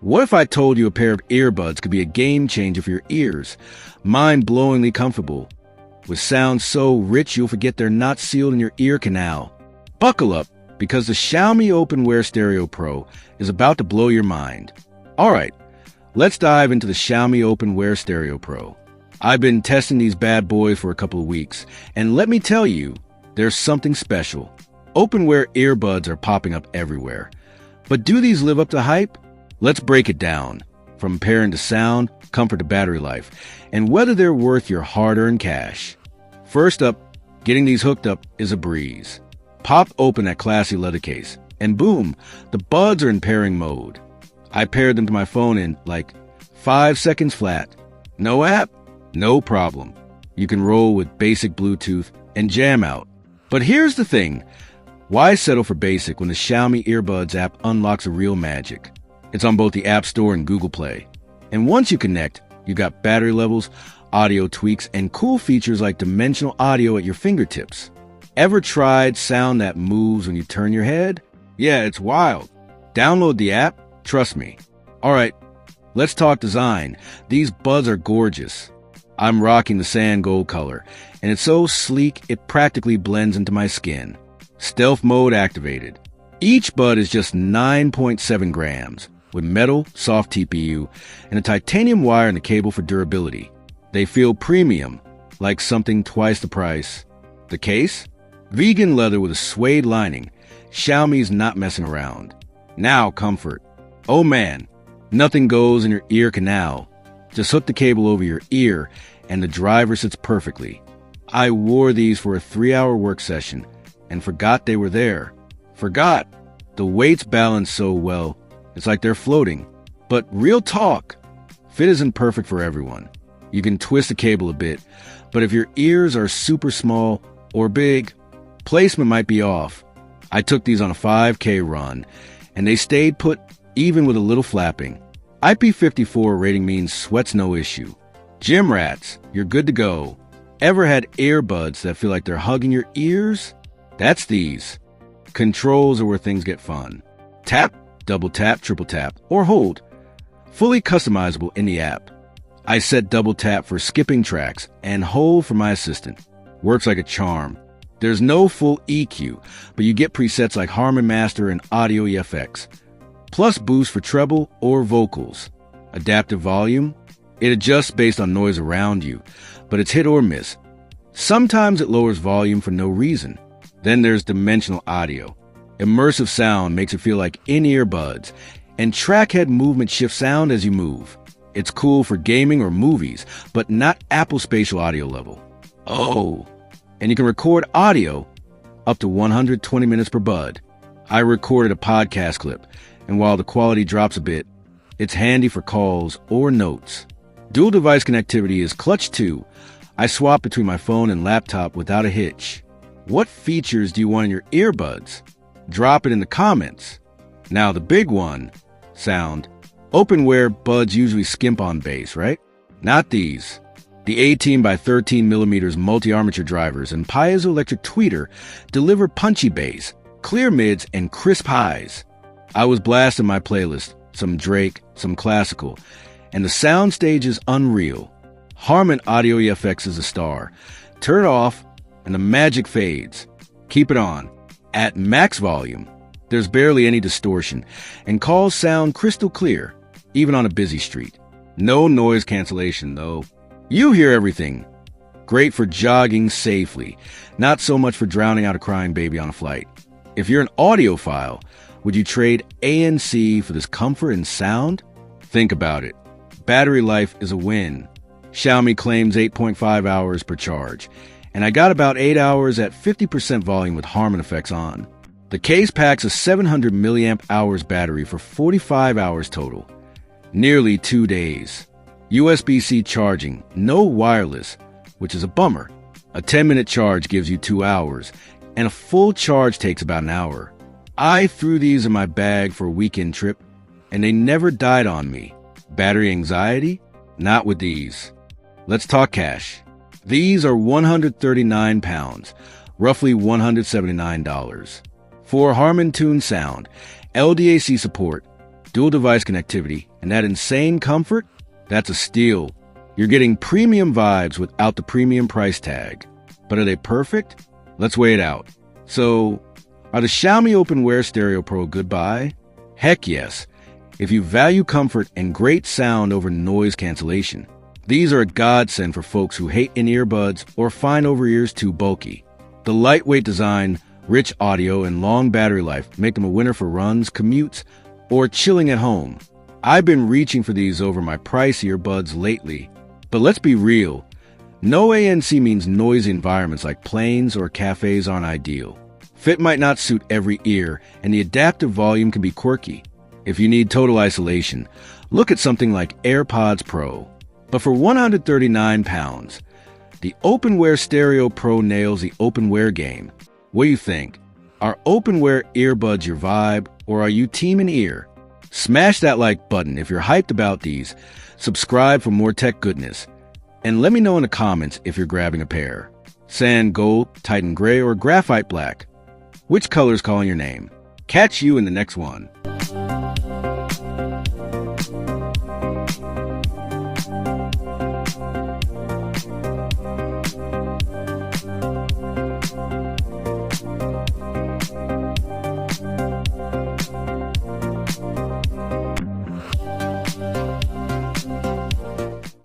What if I told you a pair of earbuds could be a game changer for your ears? Mind-blowingly comfortable, with sounds so rich you'll forget they're not sealed in your ear canal. Buckle up, because the Xiaomi OpenWear Stereo Pro is about to blow your mind. Alright, let's dive into the Xiaomi OpenWear Stereo Pro. I've been testing these bad boys for a couple of weeks, and let me tell you, there's something special. OpenWear earbuds are popping up everywhere. But do these live up to hype? Let's break it down, from pairing to sound, comfort to battery life, and whether they're worth your hard-earned cash. First up, getting these hooked up is a breeze. Pop open that classy leather case, and boom, the buds are in pairing mode. I paired them to my phone in, 5 seconds flat. No app? No problem. You can roll with basic Bluetooth and jam out. But here's the thing. Why settle for basic when the Xiaomi Earbuds app unlocks a real magic? It's on both the App Store and Google Play. And once you connect, you got battery levels, audio tweaks, and cool features like dimensional audio at your fingertips. Ever tried sound that moves when you turn your head? Yeah, it's wild. Download the app. Trust me. All right, let's talk design. These buds are gorgeous. I'm rocking the sand gold color, and it's so sleek it practically blends into my skin. Stealth mode activated. Each bud is just 9.7 grams, with metal, soft TPU, and a titanium wire and a cable for durability. They feel premium, like something twice the price. The case? Vegan leather with a suede lining. Xiaomi's not messing around. Now comfort. Oh man, nothing goes in your ear canal. Just hook the cable over your ear and the driver sits perfectly. I wore these for a 3-hour work session and forgot they were there. Forgot. The weights balance so well, it's like they're floating. But real talk, fit isn't perfect for everyone. You can twist the cable a bit, but if your ears are super small or big, placement might be off. I took these on a 5K run, and they stayed put even with a little flapping. IP54 rating means sweat's no issue. Gym rats, you're good to go. Ever had earbuds that feel like they're hugging your ears? That's these. Controls are where things get fun. Tap, double tap, triple tap, or hold. Fully customizable in the app. I set double tap for skipping tracks and hold for my assistant. Works like a charm. There's no full EQ, but you get presets like Harman Master and Audio EFX. Plus boost for treble or vocals. Adaptive volume. It adjusts based on noise around you, but it's hit or miss. Sometimes it lowers volume for no reason. Then there's dimensional audio. Immersive sound makes it feel like in-ear buds, and trackhead movement shifts sound as you move. It's cool for gaming or movies, but not Apple spatial audio level. Oh, and you can record audio up to 120 minutes per bud. I recorded a podcast clip, and while the quality drops a bit, it's handy for calls or notes. Dual device connectivity is clutch too. I swap between my phone and laptop without a hitch. What features do you want in your earbuds? Drop it in the comments. Now the big one, sound. OpenWear buds usually skimp on bass, right? Not these. The 18 by 13 millimeters multi-armature drivers and piezoelectric tweeter deliver punchy bass, clear mids, and crisp highs. I was blasting my playlist, some Drake, some classical, and the soundstage is unreal. Harman Audio EFX is a star. Turn it off, and the magic fades. Keep it on. At max volume, there's barely any distortion, and calls sound crystal clear, even on a busy street. No noise cancellation, though. You hear everything. Great for jogging safely, not so much for drowning out a crying baby on a flight. If you're an audiophile, would you trade ANC for this comfort and sound? Think about it. Battery life is a win. Xiaomi claims 8.5 hours per charge, and I got about 8 hours at 50% volume with Harman effects on. The case packs a 700 milliamp hours battery for 45 hours total. Nearly 2 days. USB-C charging, no wireless, which is a bummer. A 10-minute charge gives you 2 hours, and a full charge takes about an hour. I threw these in my bag for a weekend trip, and they never died on me. Battery anxiety? Not with these. Let's talk cash. These are 139 pounds, roughly $179. For Harman Tune sound, LDAC support, dual device connectivity, and that insane comfort? That's a steal. You're getting premium vibes without the premium price tag. But are they perfect? Let's weigh it out. So, are the Xiaomi OpenWear Stereo Pro a good buy? Heck yes, if you value comfort and great sound over noise cancellation. These are a godsend for folks who hate in-ear buds or find over-ears too bulky. The lightweight design, rich audio, and long battery life make them a winner for runs, commutes, or chilling at home. I've been reaching for these over my pricier buds lately. But let's be real, no ANC means noisy environments like planes or cafes aren't ideal. Fit might not suit every ear, and the adaptive volume can be quirky. If you need total isolation, look at something like AirPods Pro. But for £139, the OpenWear Stereo Pro nails the OpenWear game. What do you think? Are OpenWear earbuds your vibe, or are you team in-ear? Smash that like button if you're hyped about these. Subscribe for more tech goodness. And let me know in the comments if you're grabbing a pair. Sand gold, Titan gray, or graphite black. Which color's calling your name? Catch you in the next one.